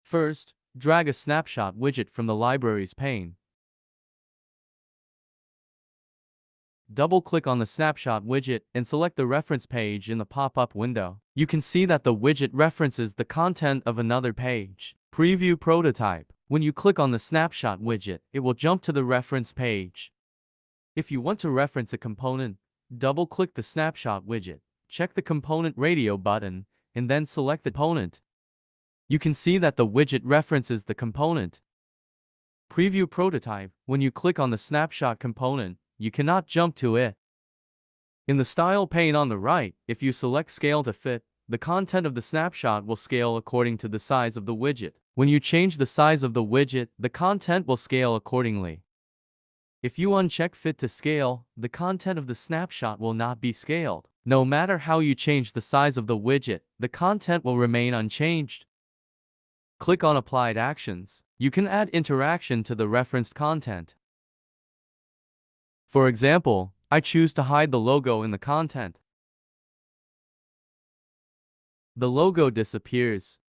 First, drag a snapshot widget from the Libraries pane. Double-click on the snapshot widget and select the reference page in the pop-up window. You can see that the widget references the content of another page. Preview prototype. When you click on the snapshot widget, it will jump to the reference page. If you want to reference a component, double-click the snapshot widget, check the component radio button, and then select the component. You can see that the widget references the component. Preview prototype. When you click on the snapshot component, you cannot jump to it. In the Style pane on the right, if you select Scale to Fit, the content of the snapshot will scale according to the size of the widget. When you change the size of the widget, the content will scale accordingly. If you uncheck Fit to Scale, the content of the snapshot will not be scaled. No matter how you change the size of the widget, the content will remain unchanged. Click on Applied Actions. You can add interaction to the referenced content. For example, I choose to hide the logo in the content. The logo disappears.